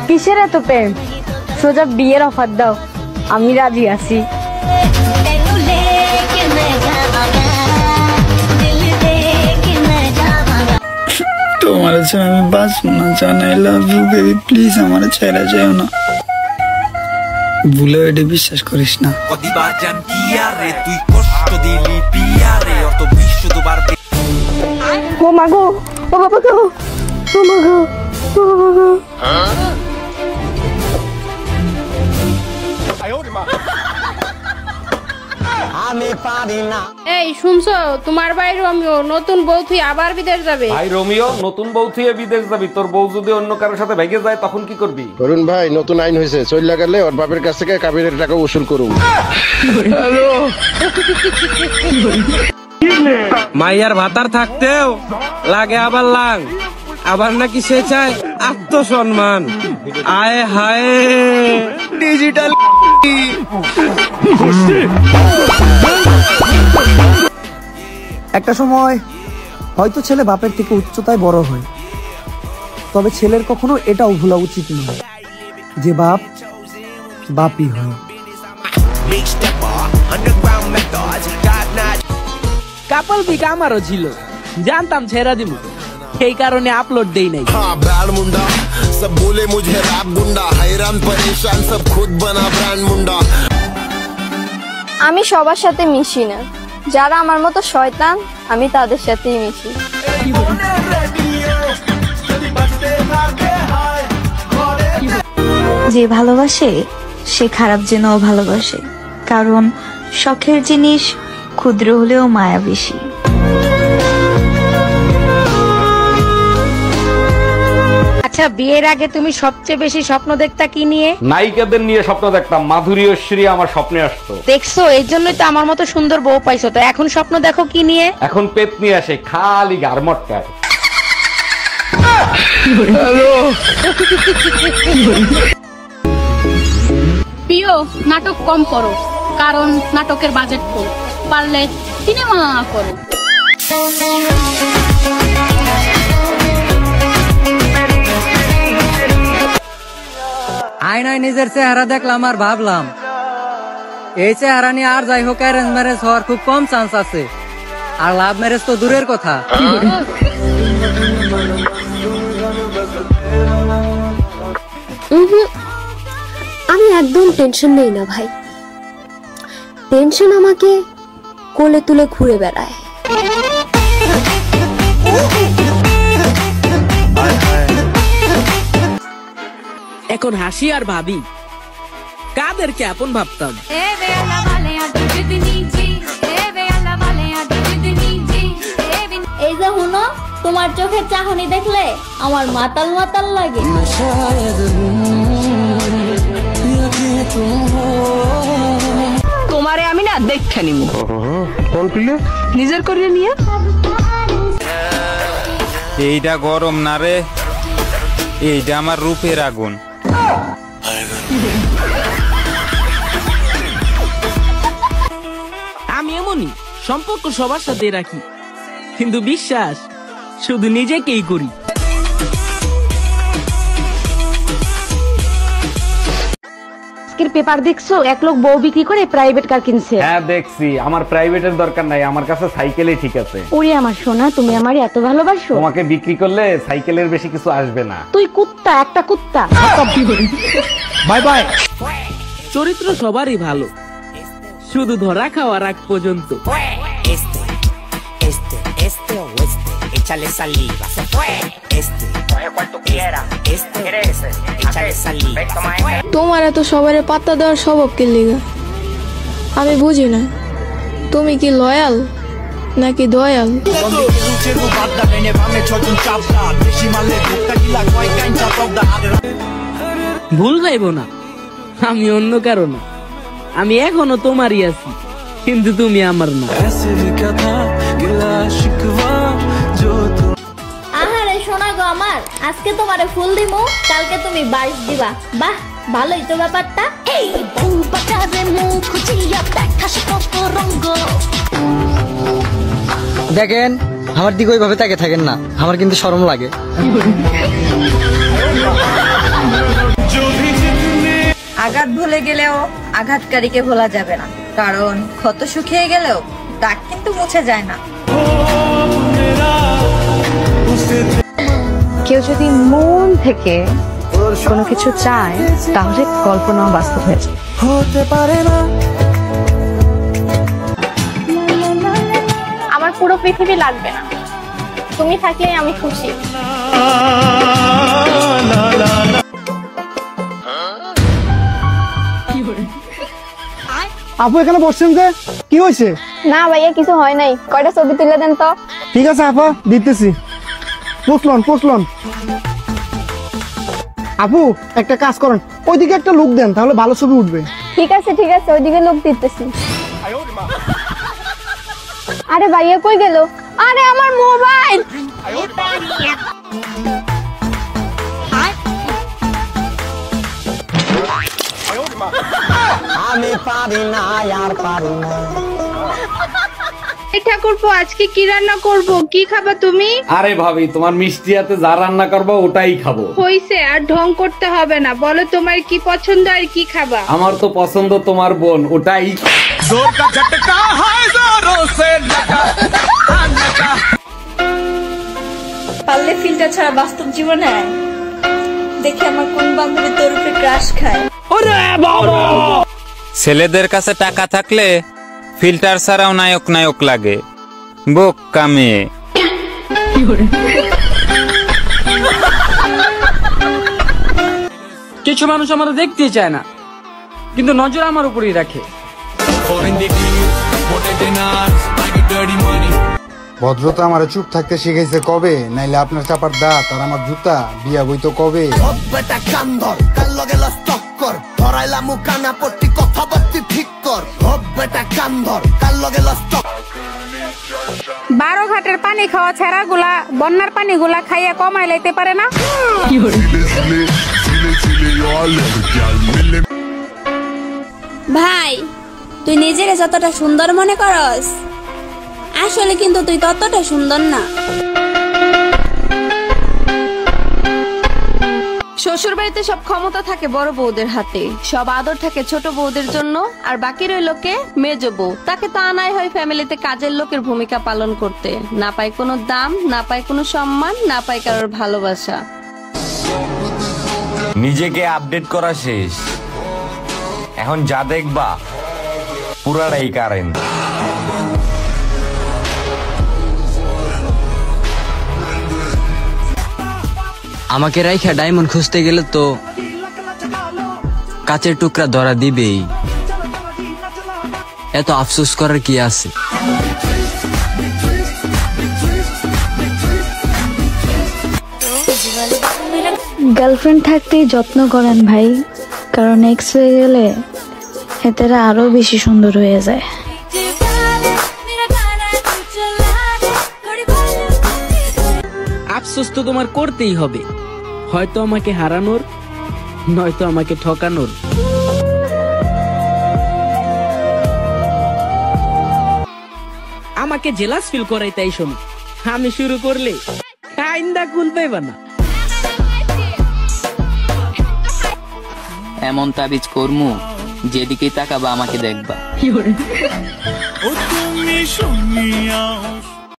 কিসের এত প্রেম? সোজা বিয়ের অফার দাও, আমি রাজি আছি। তোমার ছাড়া আমি বাঁচবো না জান। I love you baby, please আমার ছেড়ে যেও না। ভুলেও এটা বিশ্বাস করিস না। ও মা গো, ও বাবা গো, ও মা গো, ও বাবা গো। এই শুনছো, তোমার ভাই রোমিও নতুন বউ থুই আবার বিদেশ যাবে। ভাই রোমিও নতুন বউ থুয়ে বিদেশ যাবি, তোর বউ যদি অন্য কারোর সাথে ভেগে যায় তখন কি করবি? করুন ভাই, নতুন আইন হয়েছে, চল্লা গেলে ওর বাপের কাছ থেকে কাবিনের টাকা উসুল করুন। মাইয়ার ভাতার থাকতেও লাগে আবার লাং, আবার নাকি সে চায় আত্মসম্মান। আয় হায় ডিজিটাল। একটা সময় হয়তো ছেলে বাপের থেকে উচ্চতায় বড় হয়, তবে ছেলের কখনো এটাও ভুলা উচিত নয় যে বাপ বাপই হয়। কাপল পিক আমারও ছিল, জানতাম ছেড়া দিব, সেই কারণে আপলোড দেই নাই। আমি সবার সাথে মিশি না, যারা আমার মতো শয়তান আমি তাদের সাথেই মিশি। যে ভালোবাসে সে খারাপ জেনেও ভালোবাসে, কারণ শখের জিনিস ক্ষুদ্র হলেও মায়া বেশি। আচ্ছা, বিয়ের আগে তুমি সবচেয়ে বেশি স্বপ্ন দেখতা কি নিয়ে? নায়িকাদের নিয়ে স্বপ্ন দেখতাম, মাধুরী ঐশ্বরী আমার স্বপ্নে আসতো। দেখছো, এই জন্যই তো আমার মতো সুন্দর বউ পাইছো। তো এখন স্বপ্ন দেখো কি নিয়ে? এখন পেট নিয়ে আসে, খালি গারমটকার। প্রিয়, নাটক কম করো, কারণ নাটকের বাজেট কম, পারলে সিনেমা করো। আয়নায় নিজের চেহারা দেখলাম আর ভাবলাম, এই চেহারা নিয়ে আর যাই হোক অ্যারেঞ্জ ম্যারেজ হওয়ার খুব কম চান্স আছে, আর লাভ ম্যারেজ তো দূরের কথা। আমি একদম টেনশন নেই না ভাই, টেনশন আমাকে কোলে তুলে ঘুরে বেড়ায়। এখন হাসি আর ভাবি কাদেরকে আপন ভাবতাম। এই যে হুনো, তোমার চোখের চাহনি দেখলে আমার মাতাল মাতাল লাগে। তোমারে আমি না দেখে নিব, নিজের করে নিয়ে। এইটা গরম না রে, এইটা আমার রূপের আগুন। আমি এমনই সম্পর্ক সবার সাথে রাখি, কিন্তু বিশ্বাস শুধু নিজেকেই করি। আজকের পেপার দেখছো, এক লোক বউ বিক্রি করে প্রাইভেট কার কিনছে। হ্যাঁ দেখছি, আমার প্রাইভেটের দরকার নাই, আমার কাছে সাইকেলই ঠিক আছে। ওরে আমার সোনা, তুমি আমারে এত ভালোবাসো। তোমাকে বিক্রি করলে সাইকেলের বেশি কিছু আসবে না। তুই কুত্তা, একটা কুত্তা। Bye bye. চরিত্র সবারই ভালো, শুধু ধরা খাওয়ার আগ পর্যন্ত। তোমার এত সবার পাত্তা দেওয়ার স্বভাব কি লিগা আমি বুঝি না। তুমি কি লয়াল নাকি দয়াল? ভুল যাইব না, আমি অন্য কারো না, আমি এখনো তোমারই আছি, কিন্তু তুমি আমার না। আহারে শোনা গো আমার, আজকে তোমারে ফুল দিমু, কালকে তুমি 22 দিবা। বাহ, ভালোই তো ব্যাপারটা। দেখেন, আমার দিকে ওইভাবে তাকে থাকেন না, আমার কিন্তু শরম লাগে। আঘাত ভুলে গেলেও আঘাতকারীকে ভোলা যাবে না, কারণ ক্ষত শুকিয়ে গেলেও দাগ কিন্তু মুছে যায় না। কেউ যদি মন থেকে কোনো কিছু চায় তাহলে কল্পনাও বাস্তব হয়ে যায়। হতে পারে না আমার পুরো পৃথিবী লাগবে না, তুমি থাকলেই আমি খুশি। আপু এখানে বসছেন যে, কি হয়েছে? না ভাইয়া কিছু হয় নাই, কয়টা ছবি তুলে দেন তো। ঠিক আছে আপা, দিতেছি। পুষলন আপু একটা কাজ করেন, ওইদিকে একটা লুক দেন, তাহলে ভালো ছবি উঠবে। ঠিক আছে ওইদিকে লোক দিতেছি। আরে ভাইয়া কই গেল? আরে আমার মোবাইল। আমি পারি না আর পারি না। ঠাকুরপো আজকে কি রান্না করব? কি খাবা তুমি? আরে ভাবি, তোমার মিষ্টি হাতে যা রান্না করবো ওটাই খাবো। হইছে, আর ঢং করতে হবে না, বলো তোমার কি পছন্দ আর কি খাবা? আমার তো পছন্দ তোমার বোন, ওটাই। পারলে ফিল্টার ছাড়া বাস্তব জীবনে আয়। দেখে আমার কোন বান্ধবী তোর উপরে ক্রাশ খায়। ছেলেদের কাছে টাকা থাকলে ফিল্টার ছাড়াও নায়ক নায়ক লাগে। বোকা মেয়ে। কিছু মানুষ আমার দেখতে চায় না, কিন্তু নজর আমার উপরেই রাখে। ভদ্রতা আমার চুপ থাকতে শিখেছে কবে, নাইলে আপনার চাপার দাঁত আর আমার জুতা বিয়া বইতো কবে। বারো ঘাটের পানি খাওয়া ছেড়া গুলা বন্যার পানি গুলা খাইয়া কমাই লাইতে পারে না। ভাই, তুই নিজের যতটা সুন্দর মনে করস, আসলে কিন্তু তুই ততটা সুন্দর না। শ্বশুর বাড়িতে সব ক্ষমতা থাকে বড় বউদের হাতে, সব আদর থাকে ছোট বউদের জন্য, আর বাকি রইল কে? মেজ বউ। তাকে তো আনাই হয় ফ্যামিলিতে কাজের লোকের ভূমিকা পালন করতে। না পায় কোনো দাম, না পায় কোনো সম্মান, না পায় কারোর ভালোবাসা। নিজেকে আপডেট করা শেষ, এখন যা দেখবা পুরাটাই কারেন্ট। আমাকে রাইখা ডায়মন্ড খুঁজতে গেলে তো কাচের টুকরা ধরা দিবেই। এত আফসোস করার কি আছে? গার্লফ্রেন্ড থাকতেই যত্ন করেন ভাই, কারণ এক্স হয়ে গেলে এতেরা আরো বেশি সুন্দর হয়ে যায়। আফসোস তো তোমার করতেই হবে, হয়তো আমাকে হারানোর, নয়তো আমাকে ঠকানোর। আমাকে জেলাস ফিল করাই, তাই শোনো, আমি শুরু করলে আইন্দা কুল পাইবা না। এমন তাবিজ কর্মু, যেদিকে তাকাবা আমাকে দেখবা। তুমি শুনিয়া